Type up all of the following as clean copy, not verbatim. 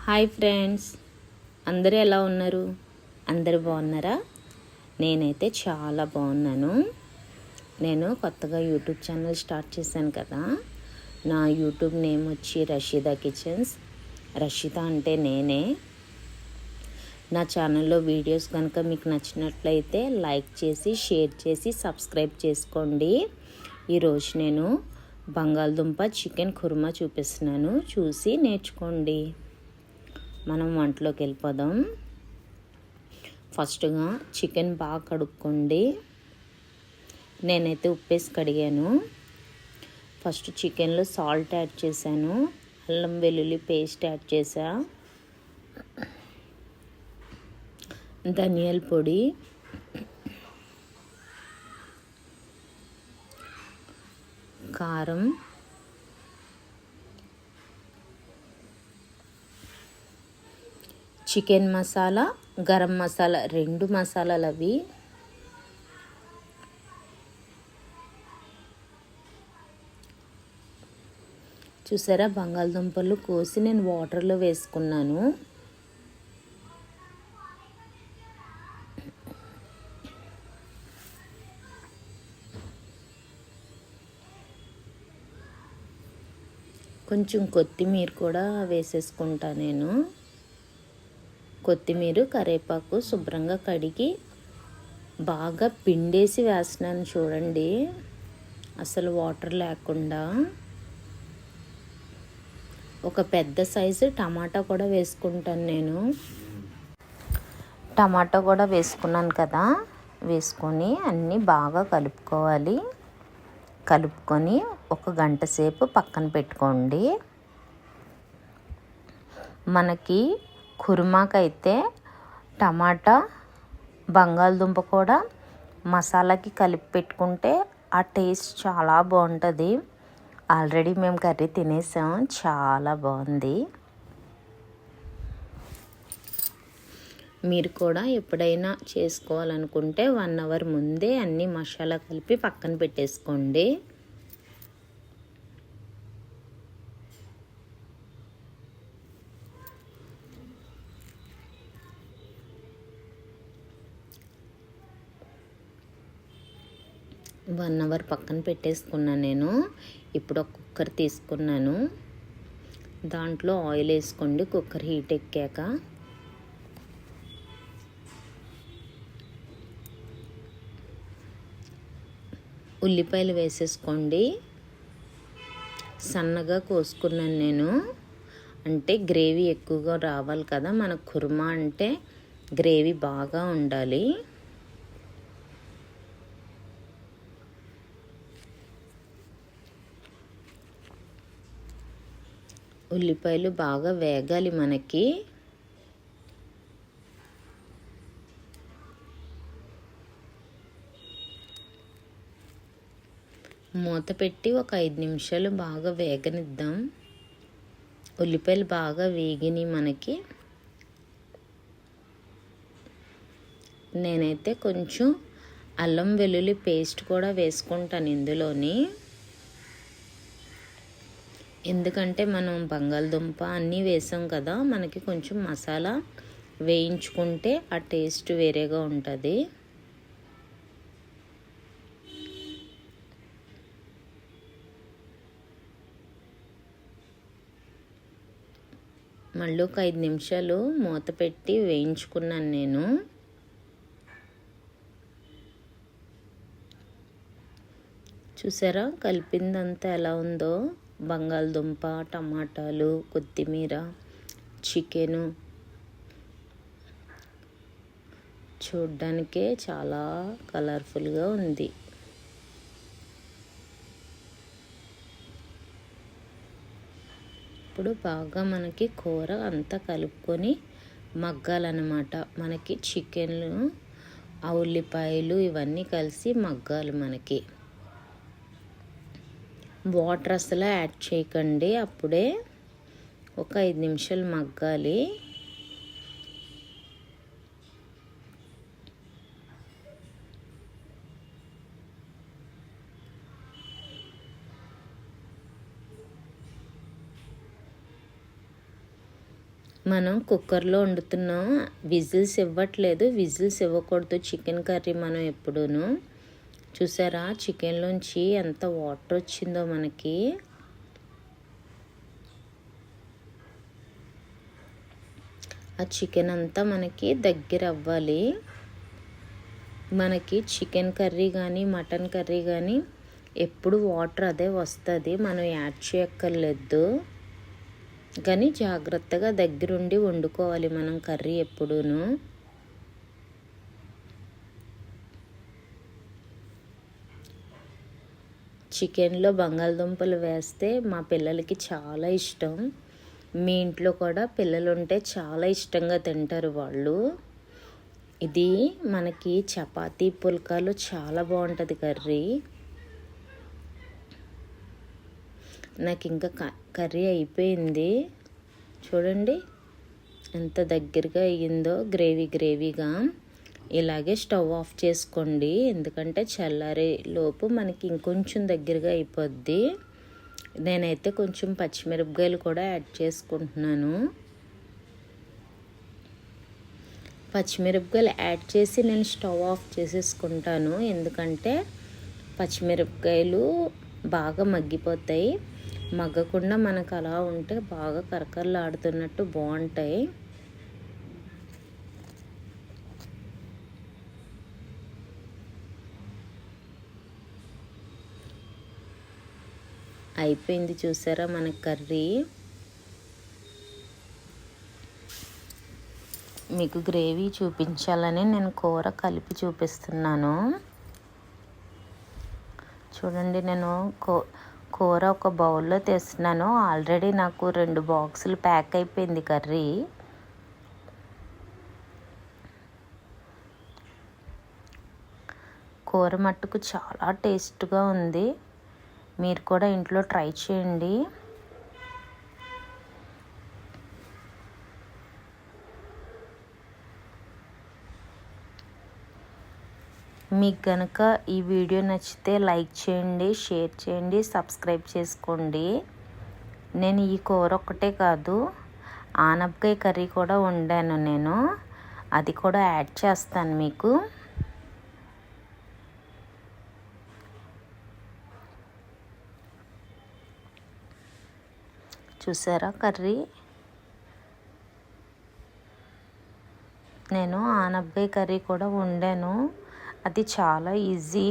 Hi friends, అందరూ ఎలా ఉన్నారు? అందరూ బాగున్నారా? నేనైతే చాలా బాగున్నాను. నేను కొత్తగా యూట్యూబ్ ఛానల్ స్టార్ట్ చేశాను కదా. నా యూట్యూబ్ నేమ్ వచ్చి రషీదా కిచెన్స్. రషీదా అంటే నేనే. నా ఛానల్లో వీడియోస్ కనుక మీకు నచ్చినట్లయితే లైక్ చేసి, షేర్ చేసి, సబ్స్క్రైబ్ చేసుకోండి. ఈరోజు నేను బంగాళదుంప చికెన్ కుర్మా చూపిస్తున్నాను, చూసి నేర్చుకోండి. మనం వంటలోకి వెళ్ళిపోదాం. ఫస్ట్గా చికెన్ బాగా కడుక్కోండి. నేనైతే ఉప్పేసి కడిగాను. ఫస్ట్ చికెన్లో సాల్ట్ యాడ్ చేశాను, అల్లం వెల్లుల్లి పేస్ట్ యాడ్ చేసా, ధనియాల పొడి, కారం, చికెన్ మసాలా, గరం మసాలా, 2 మసాలాలు అవి. చూసారా, బంగాళదుంపలు కోసి నేను వాటర్లో వేసుకున్నాను. కొంచెం కొత్తిమీర కూడా వేసేసుకుంటా నేను. కొత్తిమీర, కరివేపాకు శుభ్రంగా కడిగి బాగా పిండేసి వేస్తున్నాను చూడండి, అసలు వాటర్ లేకుండా. ఒక పెద్ద సైజు టమాటా కూడా వేసుకుంటాను నేను. టమాటా కూడా వేసుకున్నాను కదా. వేసుకొని అన్నీ బాగా కలుపుకోవాలి. కలుపుకొని 1 గంట సేపు పక్కన పెట్టుకోండి. మనకి కుర్మాకైతే టమాటా, బంగాళదుంప కూడా మసాలాకి కలిపి పెట్టుకుంటే ఆ టేస్ట్ చాలా బాగుంటుంది. ఆల్రెడీ మేము కర్రీ తినేసాం, చాలా బాగుంది. మీరు కూడా ఎప్పుడైనా చేసుకోవాలనుకుంటే 1 అవర్ ముందే అన్ని మసాలా కలిపి పక్కన పెట్టేసుకోండి. వన్ అవర్ పక్కన పెట్టేసుకున్నాను నేను. ఇప్పుడు ఒక కుక్కర్ తీసుకున్నాను. దాంట్లో ఆయిల్ వేసుకోండి. కుక్కర్ హీట్ ఎక్కాక ఉల్లిపాయలు వేసేసుకోండి. సన్నగా కోసుకున్నాను నేను, అంటే గ్రేవీ ఎక్కువగా రావాలి కదా. మన కుర్మా అంటే గ్రేవీ బాగా ఉండాలి. ఉల్లిపాయలు బాగా వేగాలి మనకి. మూత పెట్టి ఒక 5 నిమిషాలు బాగా వేగనిద్దాం. ఉల్లిపాయలు బాగా వేగినాయి మనకి. నేనైతే కొంచెం అల్లం వెల్లుల్లి పేస్ట్ కూడా వేసుకుంటాను ఇందులోని. ఎందుకంటే మనం బంగాళదుంప అన్నీ వేసాం కదా, మనకి కొంచెం మసాలా వేయించుకుంటే ఆ టేస్ట్ వేరేగా ఉంటుంది. మళ్ళీ ఒక 5 నిమిషాలు మూత పెట్టి వేయించుకున్నాను నేను. చూసారా కలిపిందంతా ఎలా ఉందో. బంగాళదుంప, టమాటాలు, కొత్తిమీర, చికెను చూడ్డానికే చాలా కలర్ఫుల్గా ఉంది. ఇప్పుడు బాగా మనకి కూర అంతా కలుపుకొని మగ్గాలన్నమాట. మనకి చికెన్లు, ఆ ఉల్లిపాయలు ఇవన్నీ కలిసి మగ్గాలి మనకి. వాటర్ అసలు యాడ్ చేయకండి. అప్పుడే ఒక 5 నిమిషాలు మగ్గాలి. మనం కుక్కర్లో వండుతున్నాం, విజిల్స్ ఇవ్వట్లేదు. విజిల్స్ ఇవ్వకూడదు చికెన్ కర్రీ మనం ఎప్పుడూను. చూసారా చికెన్లోంచి ఎంత వాటర్ వచ్చిందో మనకి. ఆ చికెన్ అంతా మనకి దగ్గర అవ్వాలి. మనకి చికెన్ కర్రీ కానీ మటన్ కర్రీ కానీ ఎప్పుడు వాటర్ అదే వస్తుంది, మనం యాడ్ చేయక్కర్లేదు. కానీ జాగ్రత్తగా దగ్గరుండి వండుకోవాలి మనం కర్రీ ఎప్పుడూను. చికెన్లో బంగాళదుంపలు వేస్తే మా పిల్లలకి చాలా ఇష్టం. మీ ఇంట్లో కూడా పిల్లలు ఉంటే చాలా ఇష్టంగా తింటారు వాళ్ళు. ఇది మనకి చపాతీ పుల్కాలు చాలా బాగుంటుంది కర్రీ. నాకు ఇంకా కర్రీ అయిపోయింది. చూడండి ఎంత దగ్గరగా అయ్యిందో, గ్రేవీగా. ఇలాగే స్టవ్ ఆఫ్ చేసుకోండి, ఎందుకంటే చల్లారే లోపు మనకి ఇంకొంచెం దగ్గరగా అయిపోద్ది. నేనైతే కొంచెం పచ్చిమిరపకాయలు కూడా యాడ్ చేసుకుంటున్నాను. పచ్చిమిరపకాయలు యాడ్ చేసి నేను స్టవ్ ఆఫ్ చేసేసుకుంటాను, ఎందుకంటే పచ్చిమిరపకాయలు బాగా మగ్గిపోతాయి. మగ్గకుండా మనకు అలా ఉంటే బాగా కరకరలాడుతున్నట్టు బాగుంటాయి. అయిపోయింది చూసారా మన కర్రీ. మీకు గ్రేవీ చూపించాలని నేను కూర కలిపి చూపిస్తున్నాను. చూడండి నేను కూర ఒక బౌల్లో తీస్తున్నాను. ఆల్రెడీ నాకు 2 బాక్సులు ప్యాక్ అయిపోయింది కర్రీ. కూర మట్టుకు చాలా టేస్ట్గా ఉంది. మీరు కూడా ఇంట్లో ట్రై చేయండి. మీకు కనుక ఈ వీడియో నచ్చితే లైక్ చేయండి, షేర్ చేయండి, సబ్స్క్రైబ్ చేసుకోండి. నేను ఈ కూర ఒక్కటే కాదు, ఆనపకాయ కర్రీ కూడా వండాను నేను, అది కూడా యాడ్ చేస్తాను మీకు. చూసారా కర్రీ. నేను ఆనపకాయ కర్రీ కూడా వండాను, అది చాలా ఈజీ.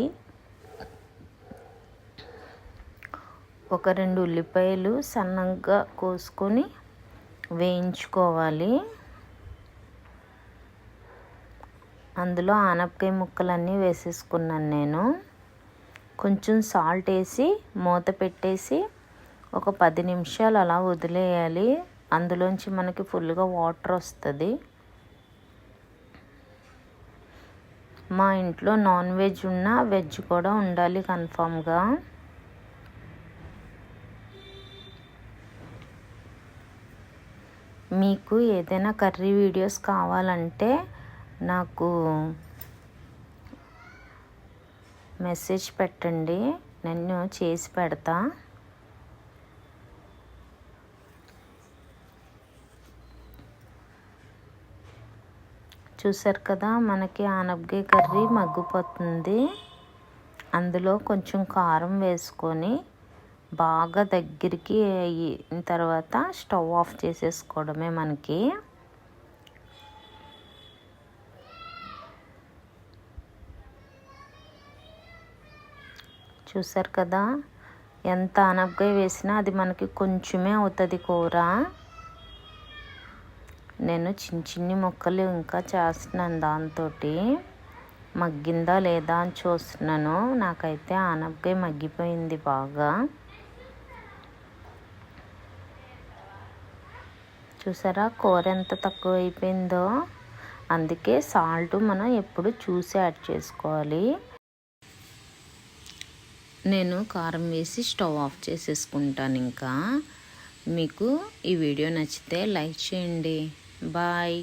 ఒక 2 ఉల్లిపాయలు సన్నగా కోసుకొని వేయించుకోవాలి. అందులో ఆనపకాయ ముక్కలన్నీ వేసేసుకున్నాను నేను. కొంచెం సాల్ట్ వేసి మూత పెట్టేసి ఒక 10 నిమిషాలు అలా వదిలేయాలి. అందులోంచి మనకి ఫుల్గా వాటర్ వస్తుంది. మా ఇంట్లో నాన్ వెజ్ ఉన్నా వెజ్ కూడా ఉండాలి కన్ఫామ్గా. మీకు ఏదైనా కర్రీ వీడియోస్ కావాలంటే నాకు మెసేజ్ పెట్టండి, నేను చేసి పెడతా. చూసారు కదా మనకి ఆనపకాయ కర్రీ మగ్గిపోతుంది. అందులో కొంచెం కారం వేసుకొని బాగా దగ్గరికి అయిన తర్వాత స్టవ్ ఆఫ్ చేసేసుకోవడమే మనకి. చూసారు కదా ఎంత ఆనపకాయ వేసినా అది మనకి కొంచెమే అవుతుంది కూర. నేను చిన్ని ముక్కలు ఇంకా చేస్తున్నాను, దాంతో మగ్గిందా లేదా అని చూస్తున్నాను. నాకైతే ఆనపకాయ మగ్గిపోయింది బాగా. చూసారా కూర ఎంత తక్కువ అయిపోయిందో. అందుకే సాల్ట్ మనం ఎప్పుడు చూసి యాడ్ చేసుకోవాలి. నేను కారం వేసి స్టవ్ ఆఫ్ చేసేసుకుంటాను. ఇంకా మీకు ఈ వీడియో నచ్చితే లైక్ చేయండి. బాయ్.